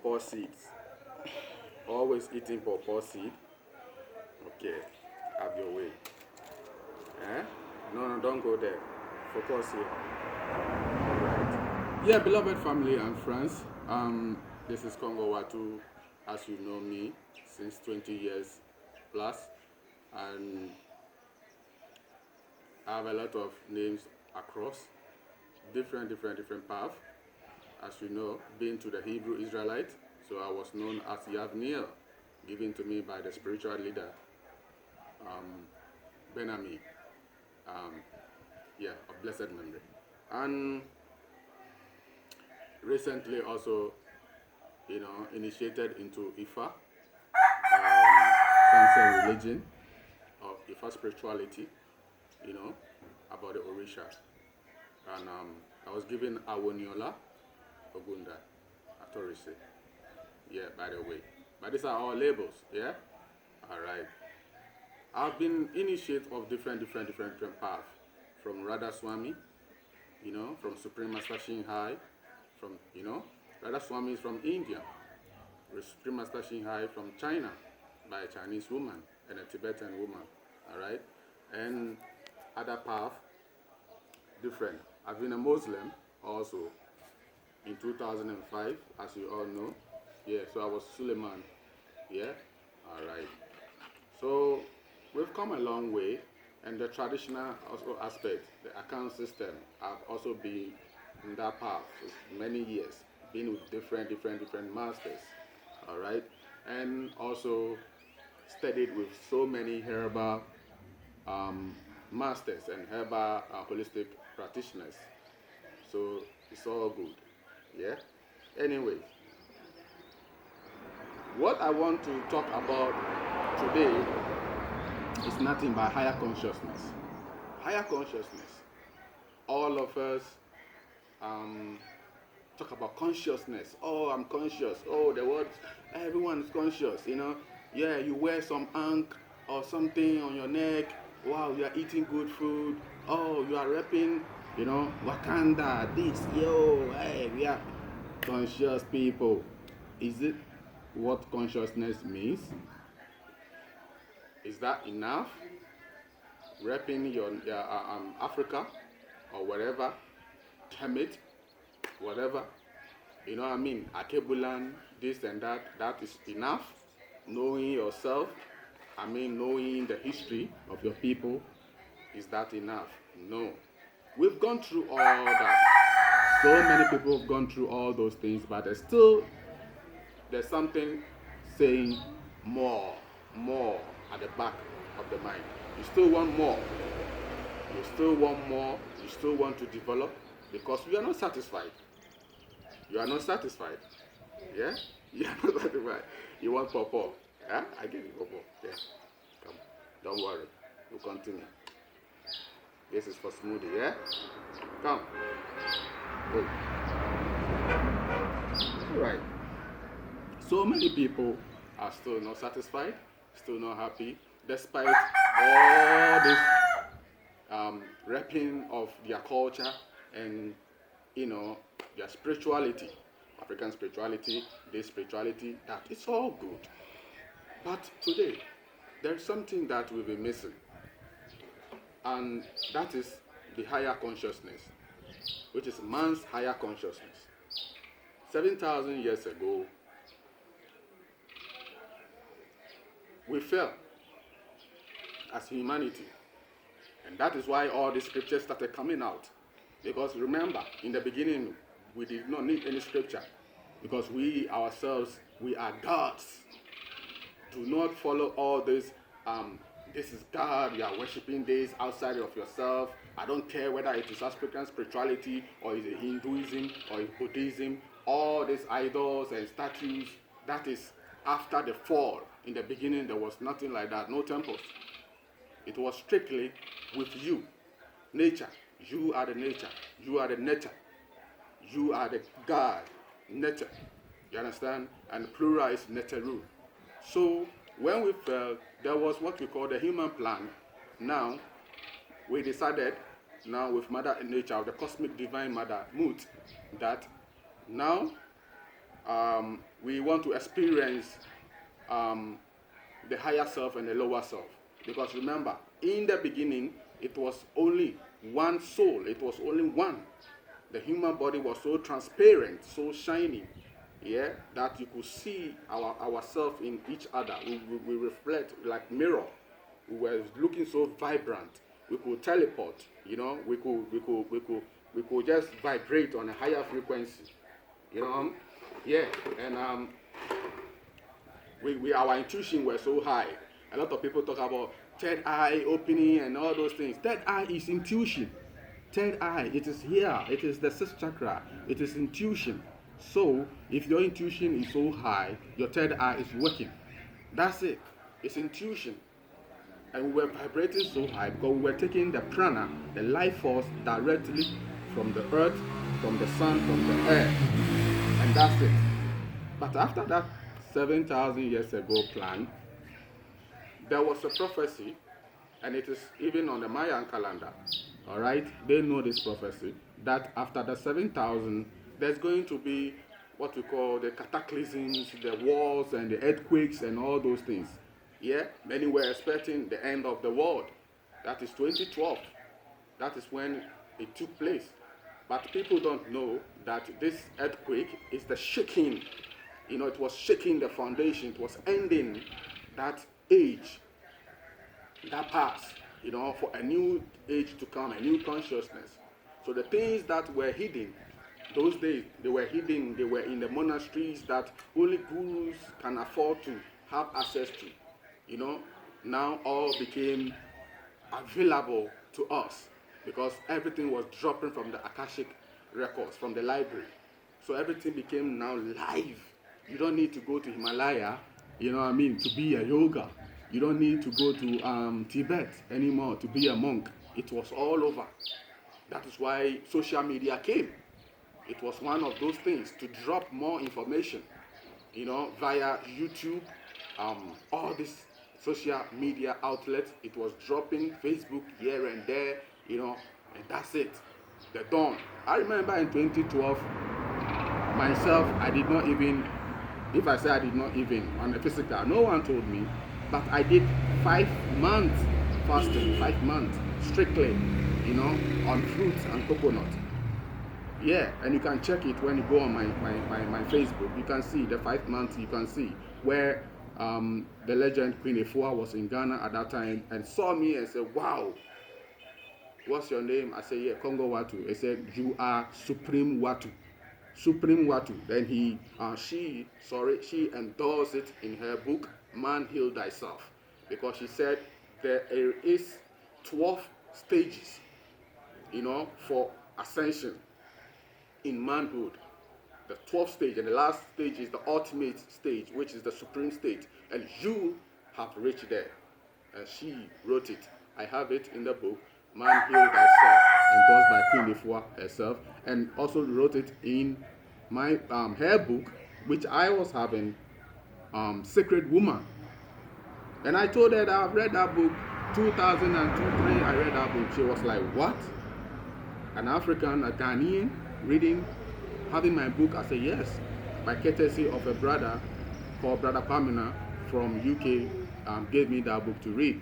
pawpaw seeds. Always eating pawpaw seed. Okay, have your way. Eh? No, no, don't go there. Focus here. All right. Yeah, beloved family and friends. This is Congo Watu, as you know me, since 20 years plus, and I have a lot of names across different paths. As you know, being to the Hebrew Israelite, so I was known as Yavniel, given to me by the spiritual leader, Benami, of blessed memory. And recently also, initiated into Ifa, sunset religion, or Ifa spirituality, about the Orisha. And I was given Awoniola Ogunda Atorise. Yeah, by the way. But these are all labels, yeah? All right. I've been initiate of different paths. From Radha Swami, from Supreme Master Shinhai, from, Radha Swami is from India. Supreme Master Shinhai from China, by a Chinese woman and a Tibetan woman, all right? And other path, different. I've been a Muslim also in 2005, as you all know. Yeah, so I was Suleiman. Yeah, all right. So we've come a long way, and the traditional also aspect, the account system, I've also been in that path for many years, been with different masters, all right, and also studied with so many herbal masters and herbal holistic practitioners. So it's all good, yeah. Anyway, what I want to talk about today is nothing but higher consciousness. Higher consciousness. All of us talk about consciousness. Oh, I'm conscious. Oh, the word, everyone is conscious, Yeah, you wear some ankh or something on your neck. Wow, you are eating good food. Oh, you are repping, Wakanda, this, yo, hey, we are conscious people. Is it what consciousness means? Is that enough? Repping your Africa or whatever, Kemet, whatever, you know what I mean? Akebulan, this and that is enough. Knowing yourself, knowing the history of your people, is that enough? No. We've gone through all that. So many people have gone through all those things, but there's something saying more at the back of the mind. You still want more. You still want more. You still want to develop, because you are not satisfied. You are not satisfied. Yeah? You are not satisfied. You want pawpaw. Yeah? I give you pawpaw. Yeah. Come. Don't worry. We'll continue. This is for smoothie, yeah? Come. Good. Alright. So many people are still not satisfied, still not happy, despite all this repping of their culture and, their spirituality, African spirituality, this spirituality, that. It's all good. But today, there's something that we've been missing, and that is the higher consciousness, which is man's higher consciousness. 7,000 years ago, we fell as humanity. And that is why all the scriptures started coming out. Because remember, in the beginning, we did not need any scripture. Because we ourselves, we are gods. Do not follow all this, this is God, you are worshiping this outside of yourself. I don't care whether it is African spirituality, or is it Hinduism, or is Buddhism. All these idols and statues, that is after the fall. In the beginning, there was nothing like that, no temples. It was strictly with you, nature. You are the nature. You are the nature. You are the God, nature. You understand? And plural is neteru. So when we fell, there was what we call the human plan. Now, we decided, now with Mother Nature, the cosmic divine Mother Mut, that now we want to experience the higher self and the lower self. Because remember, in the beginning, it was only one soul. It was only one. The human body was so transparent, so shiny, yeah, that you could see ourselves in each other. We reflect like mirror. We were looking so vibrant. We could teleport, we could just vibrate on a higher frequency, yeah, and our intuition were so high. A lot of people talk about third eye opening and all those things. Third eye is intuition. Third eye, it is here. It is the sixth chakra. It is intuition. So, if your intuition is so high, your third eye is working. That's it. It's intuition. And we were vibrating so high because we were taking the prana, the life force, directly from the earth, from the sun, from the air. And that's it. But after that 7,000 years ago plan, there was a prophecy, and it is even on the Mayan calendar. All right, they know this prophecy that after the 7,000, there's going to be what we call the cataclysms, the wars, and the earthquakes, and all those things. Yeah, many were expecting the end of the world. That is 2012. That is when it took place. But people don't know that this earthquake is the shaking. It was shaking the foundation. It was ending that age, that past, for a new age to come, a new consciousness. So the things that were hidden, those days, they were hidden, they were in the monasteries that only gurus can afford to have access to. Now all became available to us because everything was dropping from the Akashic records, from the library. So everything became now live. You don't need to go to Himalaya, to be a yoga. You don't need to go to Tibet anymore to be a monk. It was all over. That is why social media came. It was one of those things to drop more information, via YouTube, all these social media outlets. It was dropping Facebook here and there, and that's it. The dawn. I remember in 2012, myself, I did not even, if I say I did not even, on the physical, no one told me, but I did 5 months fasting, 5 months strictly, on fruits and coconut. Yeah, and you can check it when you go on my Facebook. You can see the 5 months, you can see where the legend Queen Efua was in Ghana at that time and saw me and said, wow, what's your name? I said, yeah, Congo Watu. He said, you are Supreme Watu. Supreme Watu. Then she endorsed it in her book, Man Heal Thyself, because she said there is 12 stages, for ascension in manhood. The 12th stage, and the last stage is the ultimate stage, which is the supreme state, and you have reached there. And she wrote it. I have it in the book, Man Heal Thyself, endorsed by Queen Efua herself, and also wrote it in my her book, which I was having, Sacred Woman. And I told her that I've read that book 2002-3. I read that book. She was like, what? An African, a Ghanaian, reading, having my book? I said, yes, by courtesy of a brother called Brother Pamina from UK, gave me that book to read.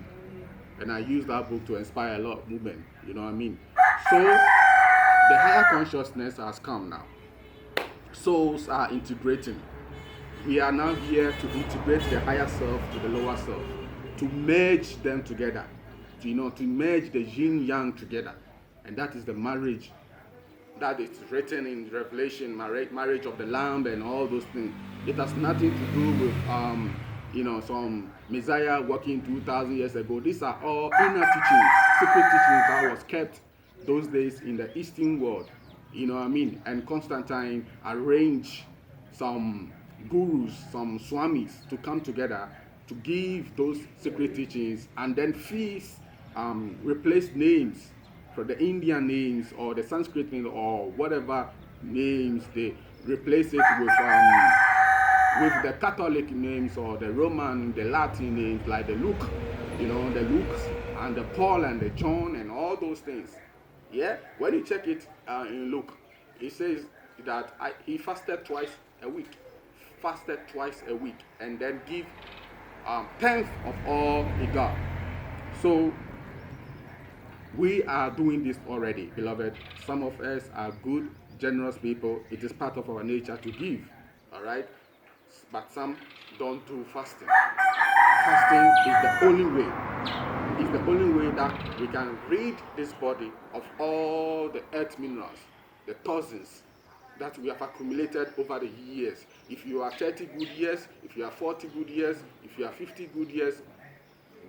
And I used that book to inspire a lot of movement, you know what I mean? So, the higher consciousness has come now. Souls are integrating. We are now here to integrate the higher self to the lower self, to merge them together, to merge the yin yang together. And that is the marriage that is written in Revelation, marriage of the Lamb and all those things. It has nothing to do with some Messiah working 2,000 years ago. These are all inner teachings, secret teachings that was kept those days in the Eastern world. You know what I mean? And Constantine arranged some gurus, some swamis to come together to give those secret teachings, and then feast, replace names for the Indian names or the Sanskrit names or whatever names. They replace it with the Catholic names or the Roman, the Latin names like the Luke, the Luke's and the Paul and the John and all those things. Yeah, when you check it in Luke, it says that he fasted twice a week. fasted twice a week and then give tenth of all he got. So we are doing this already, beloved. Some of us are good, generous people. It is part of our nature to give, all right? But some don't do fasting. Fasting is the only way. It's the only way that we can rid this body of all the earth minerals, the toxins that we have accumulated over the years. If you are 30 good years, if you are 40 good years, if you are 50 good years,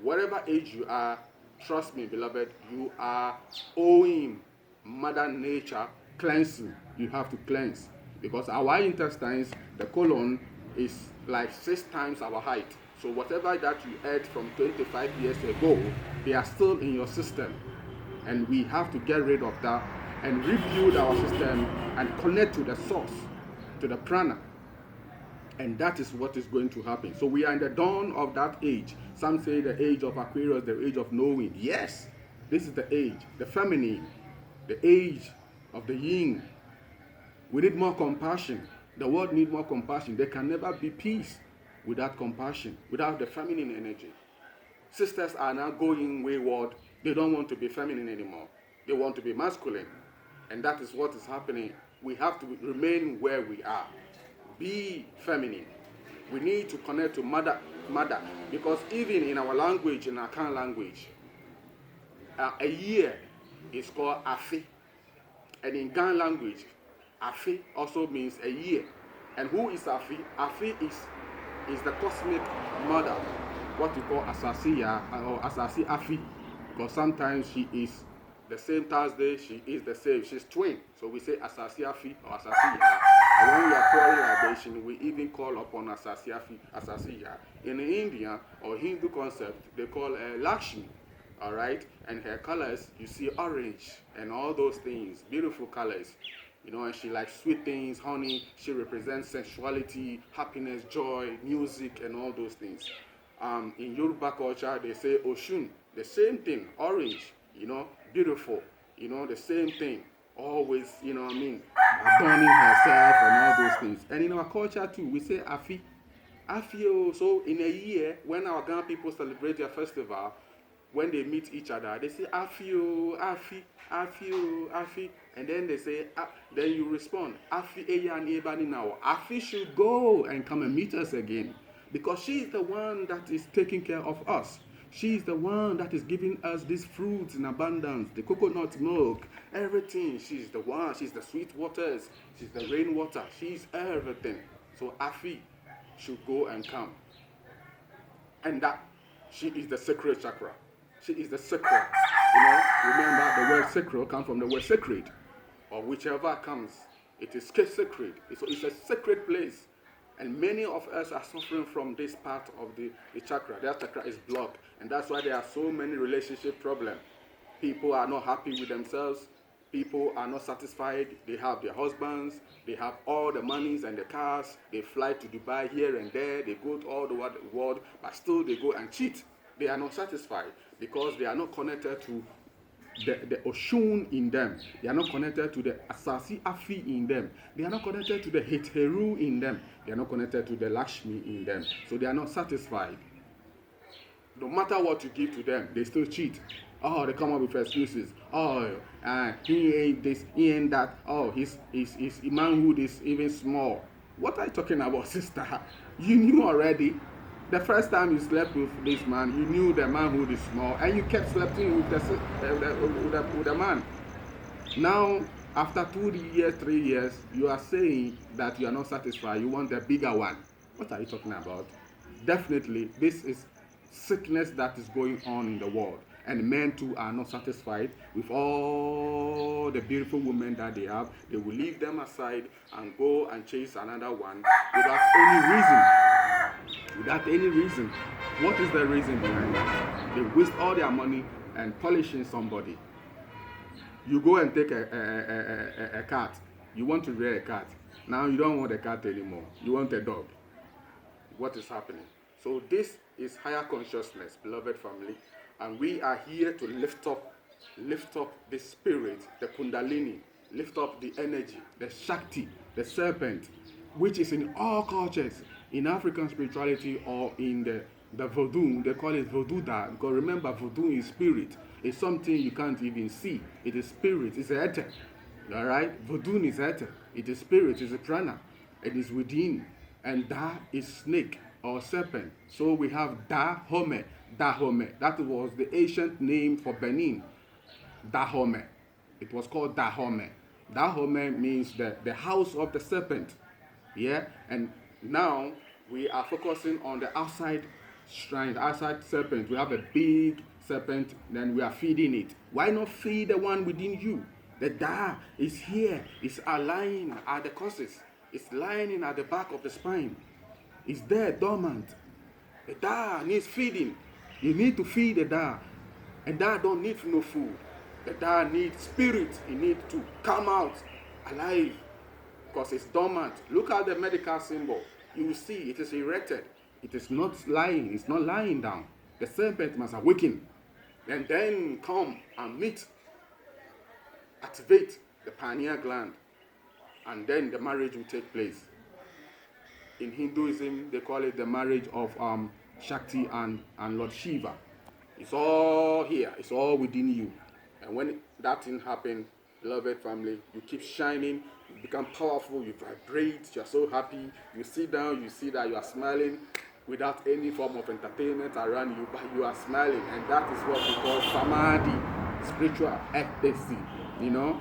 whatever age you are, trust me, beloved, you are owing Mother Nature cleansing. You have to cleanse. Because our intestines, the colon, is like 6 times our height. So whatever that you ate from 25 years ago, they are still in your system. And we have to get rid of that and rebuild our system and connect to the source, to the prana. And that is what is going to happen. So we are in the dawn of that age. Some say the age of Aquarius, the age of knowing. Yes, this is the age, the feminine, the age of the yin. We need more compassion. The world needs more compassion. There can never be peace without compassion, without the feminine energy. Sisters are now going wayward. They don't want to be feminine anymore. They want to be masculine. And that is what is happening. We have to remain where we are. Be feminine. We need to connect to mother, because even in our language, in our Akan language, a year is called Afi, and in Gan language, Afi also means a year. And who is Afi? Afi is the cosmic mother, what we call Asasiya or Asasi Afi, because sometimes she is the same Thursday, she is the same, she's twin. So we say Asasi Afi or Asasiya. And when we are pouring libation, we even call upon Asasi Afi, Asasiya. In the Indian or Hindu concept, they call Lakshmi, all right? And her colors, you see orange and all those things, beautiful colors. You know, and she likes sweet things, honey. She represents sensuality, happiness, joy, music, and all those things. In Yoruba culture, they say Oshun, the same thing, orange, you know, beautiful, you know, the same thing, always, you know what I mean, adorning herself and all those things. And in our culture too, we say Afi. Afi, so in a year, when our Ghana people celebrate their festival, when they meet each other, they say Afi, Afi, Afi, Afi, and then they say, then you respond, Afi Eya and Ebani now. Afi should go and come and meet us again, because she is the one that is taking care of us. She is the one that is giving us these fruits in abundance, the coconut milk, everything. She's the one. She's the sweet waters. She's the rainwater. She's everything. So Afi should go and come. And that she is the sacred chakra. She is the sacred. You know, remember the word sacred comes from the word sacred, or whichever comes. It is sacred. It's a sacred place. And many of us are suffering from this part of the chakra. Their chakra is blocked. And that's why there are so many relationship problems. People are not happy with themselves. People are not satisfied. They have their husbands. They have all the monies and the cars. They fly to Dubai here and there. They go to all the world. But still they go and cheat. They are not satisfied because they are not connected to the Oshun in them. They are not connected to the Asasi Afi in them. They are not connected to the Heteru in them. They are not connected to the Lakshmi in them. So they are not satisfied. No matter what you give to them, they still cheat. Oh, they come up with excuses. Oh, he ain't this, he ain't that. Oh, his manhood is even small. What are you talking about, sister? You knew already. The first time you slept with this man, you knew the manhood is small, and you kept sleeping with the man. Now, after 2 years, 3 years, you are saying that you are not satisfied. You want a bigger one. What are you talking about? Definitely, this is sickness that is going on in the world. And men too are not satisfied with all the beautiful women that they have. They will leave them aside and go and chase another one without any reason. Without any reason. What is the reason behind that? They waste all their money and polishing somebody. You go and take a cat. You want to rear a cat. Now you don't want a cat anymore. You want a dog. What is happening? So this is higher consciousness, beloved family. And we are here to lift up the spirit, the kundalini, lift up the energy, the shakti, the serpent, which is in all cultures, in African spirituality or in the voodoo, they call it voodoo da, because remember voodoo is spirit. It's something you can't even see. It is spirit, it's ether. All right, voodoo is ether. It is spirit, it's a prana. It is within, and da is snake or serpent. So we have Dahomey. Dahomey. That was the ancient name for Benin. Dahomey. It was called Dahomey. Dahomey means the house of the serpent. Yeah, and now we are focusing on the outside shrine, the outside serpent. We have a big serpent, then we are feeding it. Why not feed the one within you? The Da is here. It's lying at the causes. It's lying at the back of the spine. It's there dormant. The Da needs feeding. You need to feed the Da. And Da don't need no food. The Da needs spirit. It needs to come out alive because it's dormant. Look at the medical symbol. You will see it is erected. It is not lying. It's not lying down. The serpent must awaken and then come and meet, activate the pineal gland, and then the marriage will take place. In Hinduism, they call it the marriage of Shakti and Lord Shiva. It's all here. It's all within you. And when that thing happens, beloved family, you keep shining, you become powerful, you vibrate, you're so happy. You sit down, you see that you are smiling without any form of entertainment around you, but you are smiling. And that is what we call samadhi, spiritual ecstasy, you know.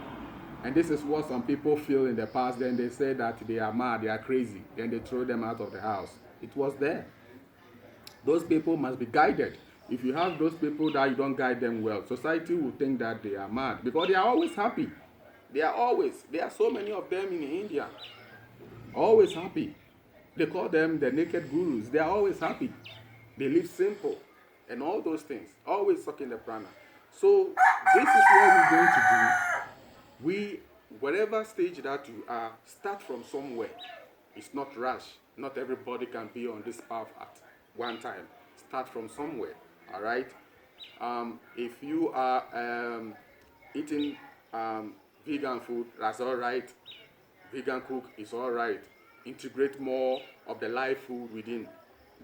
And this is what some people feel in the past. Then they say that they are mad, they are crazy. Then they throw them out of the house. It was there. Those people must be guided. If you have those people that you don't guide them well, society will think that they are mad because they are always happy. There are so many of them in India, always happy. They call them the naked gurus. They are always happy. They live simple and all those things, always sucking the prana. So this is what we're going to do. Whatever stage that you are, start from somewhere. It's not rush. Not everybody can be on this path at one time. Start from somewhere. All right. If you are eating vegan food, that's all right. Vegan cook is all right. Integrate more of the live food within.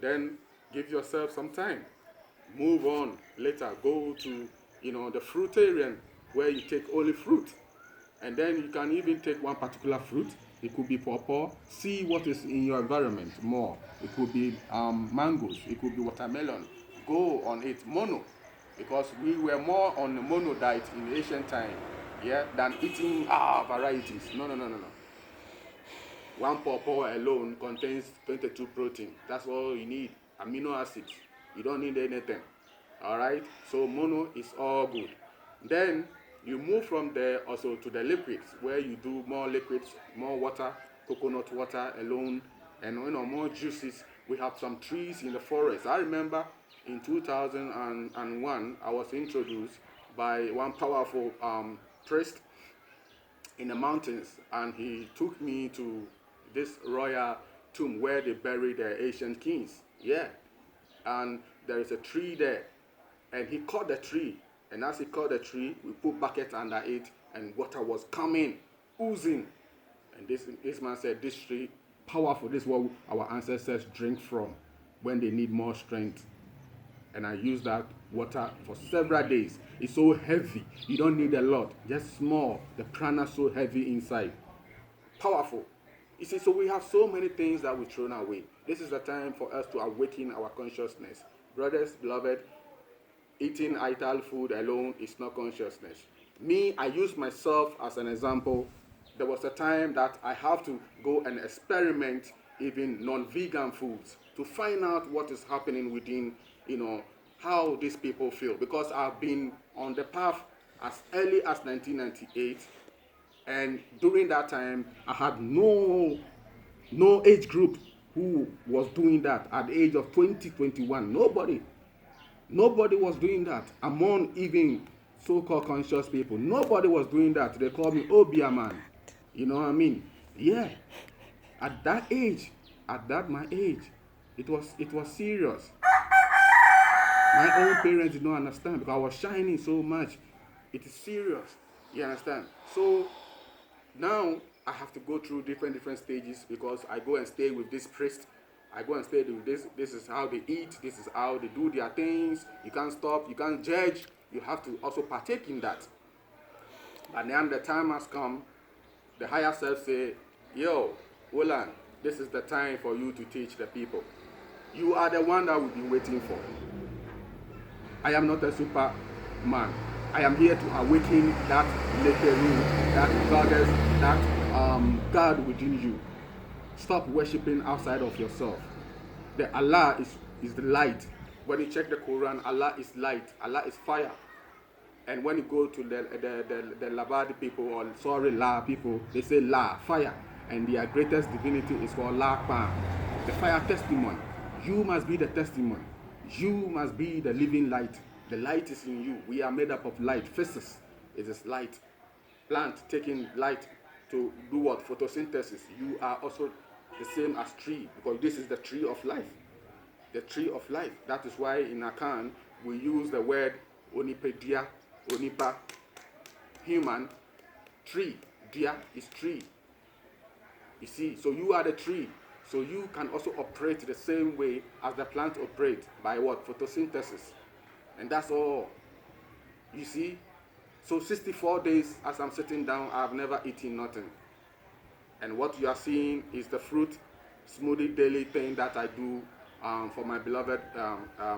Then give yourself some time. Move on. Later, go to the fruitarian where you take only fruit, and then you can even take one particular fruit. It could be pawpaw. See what is in your environment more. It could be mangoes. It could be watermelon. Go on it mono, because we were more on the mono diet in ancient time, yeah, than eating varieties. No. One pawpaw alone contains 22 protein. That's all you need. Amino acids. You don't need anything. All right. So mono is all good. Then you move from there also to the liquids, where you do more liquids, more water, coconut water alone, and more juices. We have some trees in the forest. I remember in 2001, I was introduced by one powerful priest in the mountains, and he took me to this royal tomb where they bury the ancient kings. Yeah, and there is a tree there, and he cut the tree. And as he cut the tree, we put buckets under it, and water was coming, oozing. And this man said, this tree, powerful. This is what our ancestors drink from when they need more strength. And I used that water for several days. It's so heavy. You don't need a lot, just small. The prana so heavy inside. Powerful. You see, so we have so many things that we thrown away. This is the time for us to awaken our consciousness. Brothers, beloved, eating ital food alone is not consciousness. Me, I use myself as an example. There was a time that I have to go and experiment even non-vegan foods to find out what is happening within, how these people feel. Because I've been on the path as early as 1998, and during that time, I had no age group who was doing that at the age of 20, 21. Nobody was doing that among even so-called conscious people. Nobody was doing that. They called me Obia man. You know what I mean? Yeah. At that age, my age, it was serious. My own parents did not understand because I was shining so much. It is serious. You understand? So Now I have to go through different stages because I go and stay with this priest. I go and stay with this. This is how they eat. This is how they do their things. You can't stop. You can't judge. You have to also partake in that. And then the time has come. The higher self say, "Yo, Olan, this is the time for you to teach the people. You are the one that we've been waiting for. I am not a superman. I am here to awaken that breatharian, that goddess, that God within you. Stop worshipping outside of yourself. The Allah is the light. When you check the Quran, Allah is light. Allah is fire. And when you go to the Labadi people or La people, they say La, fire. And their greatest divinity is called La Pan, the fire testimony. You must be the testimony. You must be the living light. The light is in you. We are made up of light. Physics is light. Plant taking light to do what? Photosynthesis. You are also the same as tree, because this is the tree of life. The tree of life. That is why in Akan we use the word onipedia, onipa, human, tree. Dia is tree. You see, so you are the tree. So you can also operate the same way as the plant operates, by what? Photosynthesis. And that's all. You see? So 64 days as I'm sitting down, I've never eaten nothing. And what you are seeing is the fruit smoothie daily thing that I do for my beloved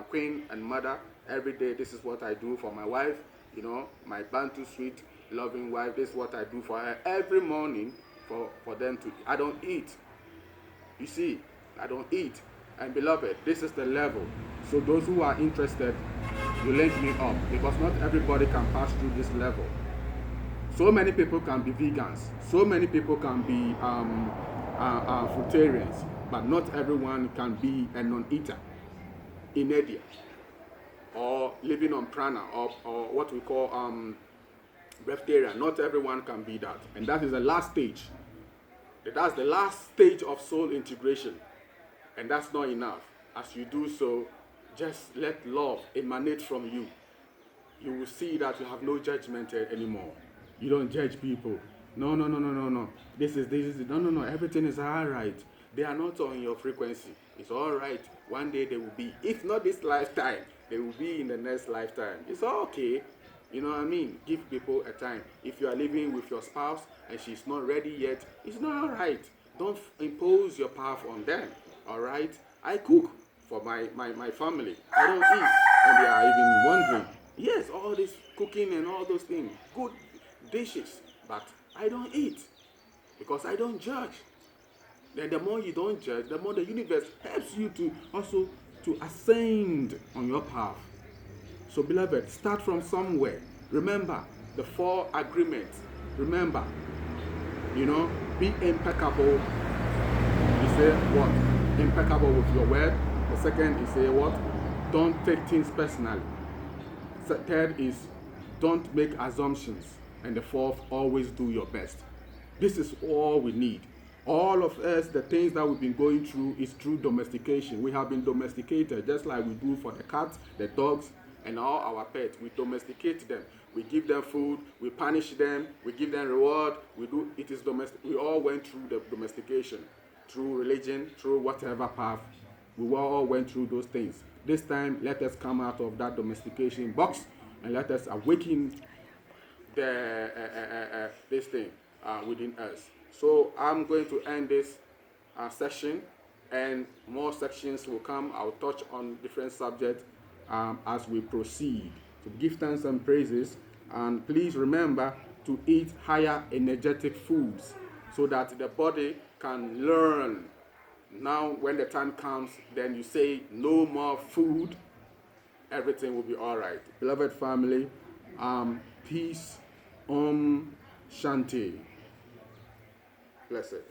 queen and mother. Every day, this is what I do for my wife, you know, my Bantu sweet, loving wife. This is what I do for her every morning for them to. I don't eat. You see, I don't eat. And beloved, this is the level. So those who are interested, you link me up, because not everybody can pass through this level. So many people can be vegans. So many people can be fruitarians, but not everyone can be a non-eater in India, or living on prana, or what we call breatharian. Not everyone can be that, and that is the last stage. That's the last stage of soul integration, and that's not enough. As you do so, just let love emanate from you. You will see that you have no judgment anymore. You don't judge people. No. This is no. Everything is all right. They are not on your frequency. It's all right. One day they will be. If not this lifetime, they will be in the next lifetime. It's okay. You know what I mean? Give people a time. If you are living with your spouse and she's not ready yet, it's not all right. Don't impose your path on them. All right? I cook for my family. I don't eat. And they are even wondering. Yes, all this cooking and all those things. Good dishes. But I don't eat. Because I don't judge. Then the more you don't judge, the more the universe helps you to also to ascend on your path. So beloved, start from somewhere. Remember the 4 agreements. Remember, you know, be impeccable. You say what? Impeccable with your word. The second is say what? Don't take things personally. The third is don't make assumptions. And the fourth, always do your best. This is all we need. All of us, the things that we've been going through is through domestication. We have been domesticated, just like we do for the cats, the dogs, and all our pets. We domesticate them. We give them food. We punish them. We give them reward. We do. It is domestic. We all went through the domestication, through religion, through whatever path. We all went through those things. This time, let us come out of that domestication box and let us awaken this thing within us. So I'm going to end this session, and more sections will come. I'll touch on different subjects as we proceed. So give thanks and praises, and please remember to eat higher energetic foods so that the body can learn. Now when the time comes, then you say no more food, everything will be all right. Beloved family, peace, Shanti. Blessed.